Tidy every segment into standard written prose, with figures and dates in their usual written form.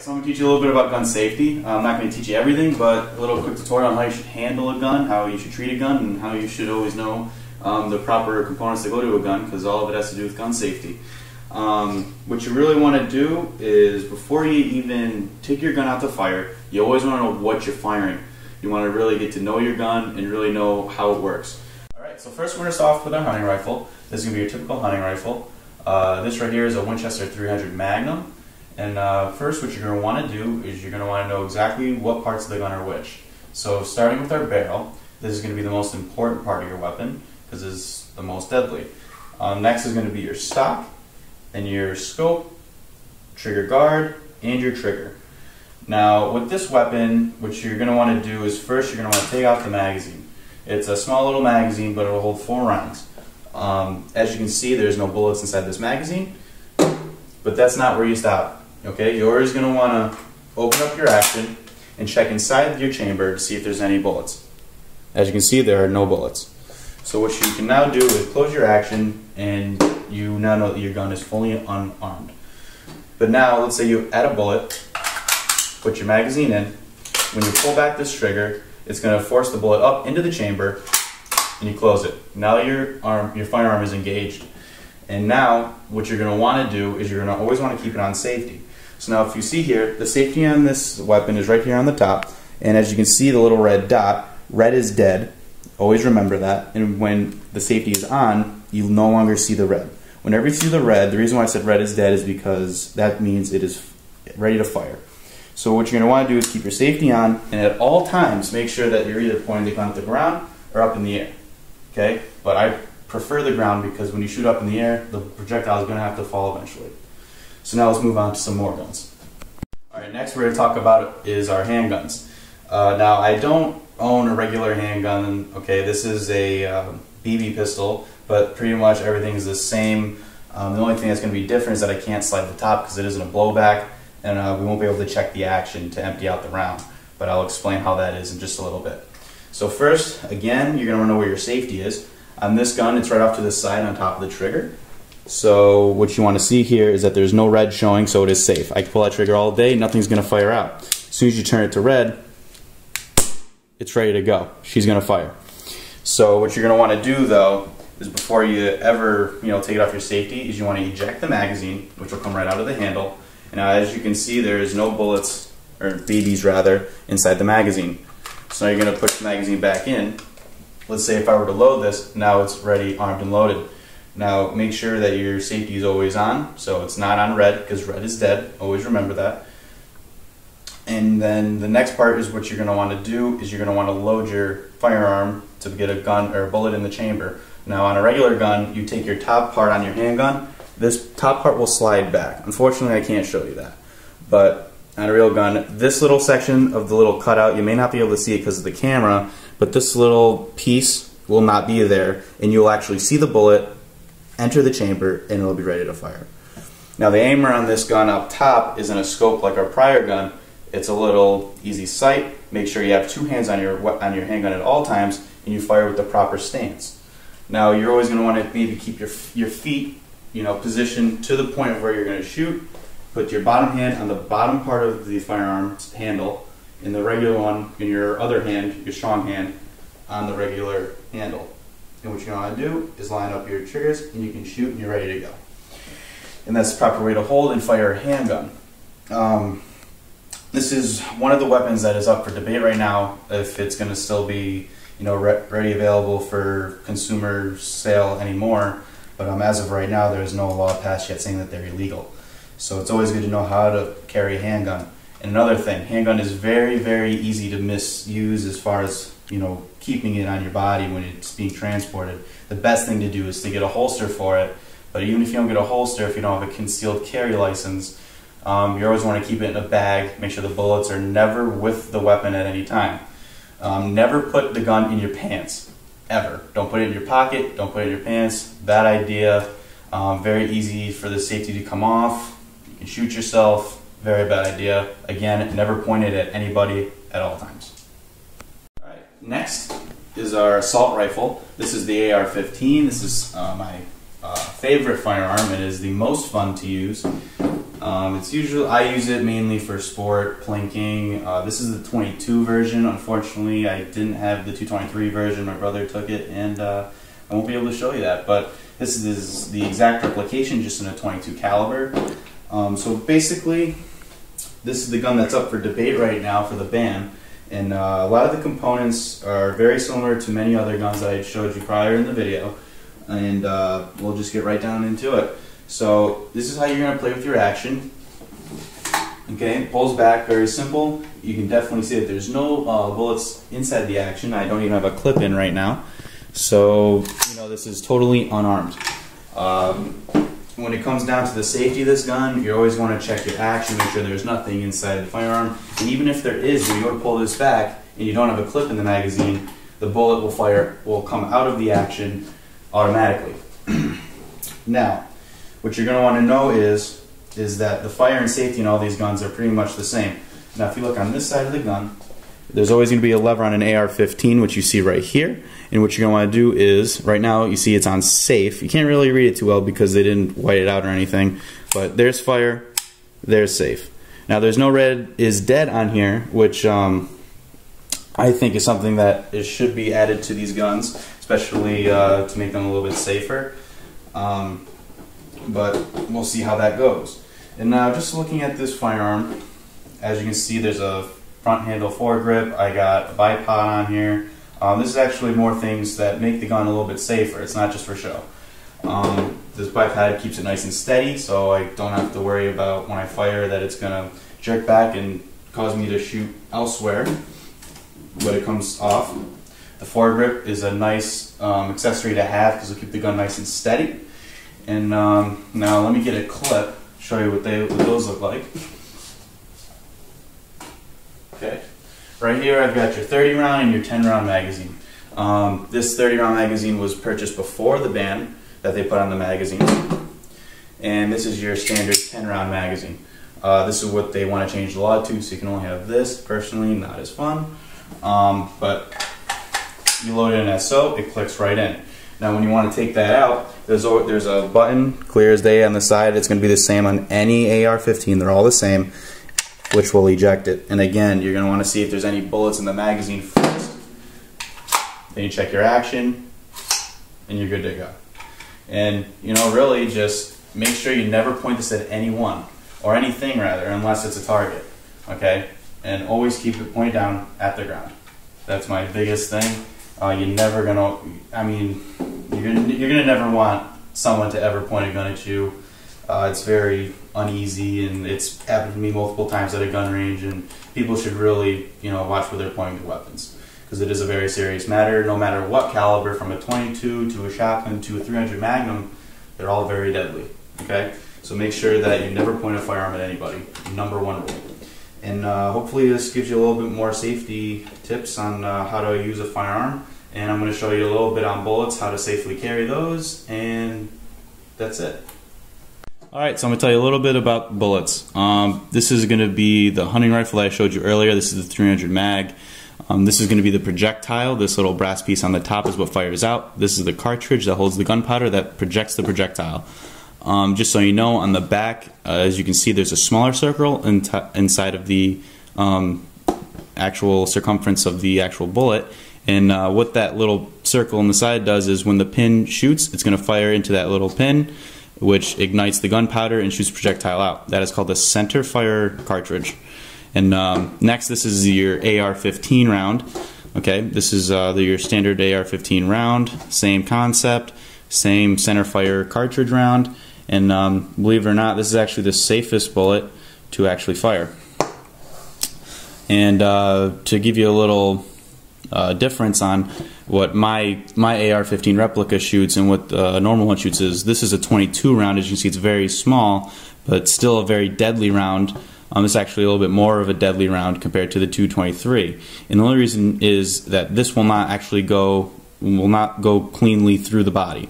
Alright, so I'm going to teach you a little bit about gun safety. I'm not going to teach you everything, but a little quick tutorial on how you should handle a gun, how you should treat a gun, and how you should always know the proper components that go to a gun, because all of it has to do with gun safety. What you really want to do is, before you even take your gun out to fire, you always want to know what you're firing. You want to really get to know your gun and really know how it works. Alright, so first we're going to start off with our hunting rifle. This is going to be your typical hunting rifle. This right here is a Winchester 300 Magnum. And first what you're going to want to do is you're going to want to know exactly what parts of the gun are which. So starting with our barrel, this is going to be the most important part of your weapon because it's the most deadly. Next is going to be your stock, then your scope, trigger guard, and your trigger. Now with this weapon, what you're going to want to do is first you're going to want to take out the magazine. It's a small little magazine, but it will hold 4 rounds. As you can see, there's no bullets inside this magazine, but that's not where you stop. Okay, you're always going to want to open up your action and check inside your chamber to see if there's any bullets. As you can see, there are no bullets. So what you can now do is close your action, and you now know that your gun is fully unarmed. But now, let's say you add a bullet, put your magazine in. When you pull back this trigger, it's going to force the bullet up into the chamber, and you close it. Now your firearm is engaged. And now, what you're going to want to do is you're going to always want to keep it on safety. So now if you see here, the safety on this weapon is right here on the top. And as you can see, the little red dot, red is dead. Always remember that. And when the safety is on, you no longer see the red. Whenever you see the red, the reason why I said red is dead is because that means it is ready to fire. So what you're going to want to do is keep your safety on, and at all times make sure that you're either pointing the gun at the ground or up in the air. Okay? But I prefer the ground because when you shoot up in the air, the projectile is going to have to fall eventually. So now let's move on to some more guns. Alright, next we're going to talk about is our handguns. Now I don't own a regular handgun. Okay, this is a BB pistol, but pretty much everything is the same. The only thing that's going to be different is that I can't slide the top because it isn't a blowback, and we won't be able to check the action to empty out the round. But I'll explain how that is in just a little bit. So first, again, you're going to want to know where your safety is. On this gun, it's right off to the side on top of the trigger. So what you want to see here is that there's no red showing, so it is safe. I can pull that trigger all day, nothing's going to fire out. As soon as you turn it to red, it's ready to go. She's going to fire. So what you're going to want to do, though, is before you ever take it off your safety, is you want to eject the magazine, which will come right out of the handle. And now, as you can see, there is no bullets, or BBs rather, inside the magazine. So now you're going to push the magazine back in. Let's say if I were to load this, now it's ready, armed and loaded. Now make sure that your safety is always on, so it's not on red, because red is dead. Always remember that. And then the next part is what you're going to want to do is you're going to want to load your firearm to get a gun or a bullet in the chamber. Now on a regular gun, you take your top part on your handgun. This top part will slide back. Unfortunately, I can't show you that. But on a real gun, this little section of the little cutout, you may not be able to see it because of the camera, but this little piece will not be there, and you'll actually see the bullet enter the chamber, and it'll be ready to fire. Now the aimer on this gun up top isn't a scope like our prior gun. It's a little easy sight. Make sure you have 2 hands on your handgun at all times, and you fire with the proper stance. Now you're always going to want to maybe keep your feet positioned to the point of where you're going to shoot. Put your bottom hand on the bottom part of the firearm handle, and the regular one in your other hand, your strong hand, on the regular handle. And what you're going to do is line up your triggers, and you can shoot, and you're ready to go. And that's the proper way to hold and fire a handgun. This is one of the weapons that is up for debate right now, if it's going to still be ready available for consumer sale anymore. But as of right now, there is no law passed yet saying that they're illegal. So it's always good to know how to carry a handgun. And another thing, handgun is very, very easy to misuse as far as keeping it on your body when it's being transported. The best thing to do is to get a holster for it. But even if you don't get a holster, if you don't have a concealed carry license, you always want to keep it in a bag. Make sure the bullets are never with the weapon at any time. Never put the gun in your pants, ever. Don't put it in your pocket, don't put it in your pants. Bad idea. Very easy for the safety to come off. You can shoot yourself. Very bad idea. Again, never point it at anybody at all times. Alright, next is our assault rifle. This is the AR-15. This is my favorite firearm. It is the most fun to use. It's usually, I use it mainly for sport, plinking. This is the 22 version. Unfortunately, I didn't have the 223 version. My brother took it, and I won't be able to show you that. But this is the exact replication, just in a 22 caliber. So basically, this is the gun that's up for debate right now for the ban. And a lot of the components are very similar to many other guns that I showed you prior in the video. And we'll just get right down into it. So this is how you're going to play with your action. Okay, pulls back, very simple. You can definitely see that there's no bullets inside the action. I don't even have a clip in right now. So, you know, this is totally unarmed. When it comes down to the safety of this gun, you always want to check your action, make sure there's nothing inside the firearm. And even if there is, when you go to pull this back and you don't have a clip in the magazine, the bullet will come out of the action automatically. Now, what you're going to want to know is that the fire and safety in all these guns are pretty much the same. Now, if you look on this side of the gun, there's always going to be a lever on an AR-15, which you see right here. And what you're going to want to do is, right now, you see it's on safe. You can't really read it too well because they didn't white it out or anything. But there's fire, there's safe. Now, there's no red is dead on here, which I think is something that should be added to these guns, especially to make them a little bit safer. But we'll see how that goes. And now, just looking at this firearm, as you can see, there's a front handle foregrip. I got a bipod on here. This is actually more things that make the gun a little bit safer. It's not just for show. This bipod keeps it nice and steady, so I don't have to worry about when I fire that it's going to jerk back and cause me to shoot elsewhere when it comes off. The foregrip is a nice accessory to have because it'll keep the gun nice and steady. And now let me get a clip, show you what those look like. Okay. Right here I've got your 30 round and your 10 round magazine. This 30 round magazine was purchased before the ban that they put on the magazines. And this is your standard 10 round magazine. This is what they want to change the law to, so you can only have this. Personally, not as fun. But you load it in as so, it clicks right in. Now when you want to take that out, there's a button, clear as day on the side. It's going to be the same on any AR-15. They're all the same, which will eject it. And again, you're going to want to see if there's any bullets in the magazine first. Then you check your action, and you're good to go. And, you know, really just make sure you never point this at anyone, or anything rather, unless it's a target, okay? And always keep it pointed down at the ground. That's my biggest thing. You're never going to, I mean, you're gonna never want someone to ever point a gun at you. It's very uneasy, and it's happened to me multiple times at a gun range, and people should really, you know, watch where they're pointing their weapons, because it is a very serious matter. No matter what caliber, from a 22 to a shotgun to a 300 Magnum, they're all very deadly, okay? So make sure that you never point a firearm at anybody. #1 rule. And hopefully this gives you a little bit more safety tips on how to use a firearm. And I'm going to show you a little bit on bullets, how to safely carry those, and that's it. Alright, so I'm going to tell you a little bit about bullets. This is going to be the hunting rifle that I showed you earlier. This is the 300 mag. This is going to be the projectile. This little brass piece on the top is what fires out. This is the cartridge that holds the gunpowder that projects the projectile. Just so you know, on the back, as you can see, there's a smaller circle inside of the actual circumference of the actual bullet. And what that little circle on the side does is when the pin shoots, it's going to fire into that little pin, which ignites the gunpowder and shoots projectile out. That is called a center fire cartridge. And next, this is your AR-15 round. Okay, this is your standard AR-15 round. Same concept, same center fire cartridge round. And believe it or not, this is actually the safest bullet to actually fire. And to give you a little difference on what my AR-15 replica shoots and what a normal one shoots is, this is a 22 round. As you can see, it's very small, but still a very deadly round. This is actually a little bit more of a deadly round compared to the 223. And the only reason is that this will not actually go cleanly through the body.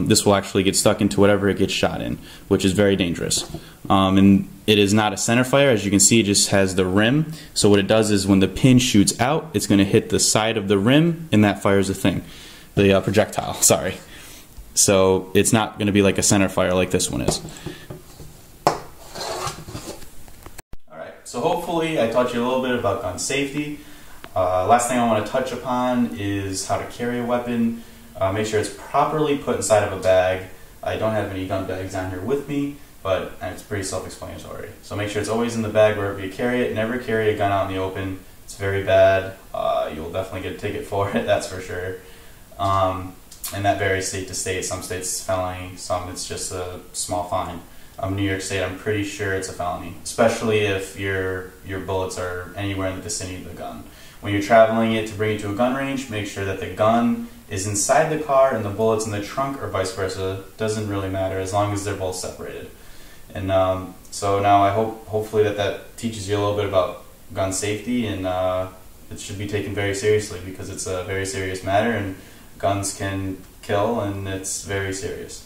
This will actually get stuck into whatever it gets shot in, which is very dangerous. And it is not a center fire. As you can see, it just has the rim. So what it does is when the pin shoots out, it's going to hit the side of the rim, and that fires the thing, the projectile, sorry. So it's not going to be like a center fire like this one is. So hopefully I taught you a little bit about gun safety. Last thing I want to touch upon is how to carry a weapon. Make sure it's properly put inside of a bag. I don't have any gun bags down here with me, but it's pretty self-explanatory. So make sure it's always in the bag wherever you carry it. Never carry a gun out in the open. It's very bad. You'll definitely get a ticket for it, that's for sure. And that varies state to state. Some states it's felony, some it's just a small fine. New York State, I'm pretty sure it's a felony, especially if your bullets are anywhere in the vicinity of the gun. When you're traveling it to bring it to a gun range, make sure that the gun is inside the car and the bullets in the trunk, or vice versa. Doesn't really matter as long as they're both separated. And so now I hopefully that teaches you a little bit about gun safety, and it should be taken very seriously because it's a very serious matter, and guns can kill, and it's very serious.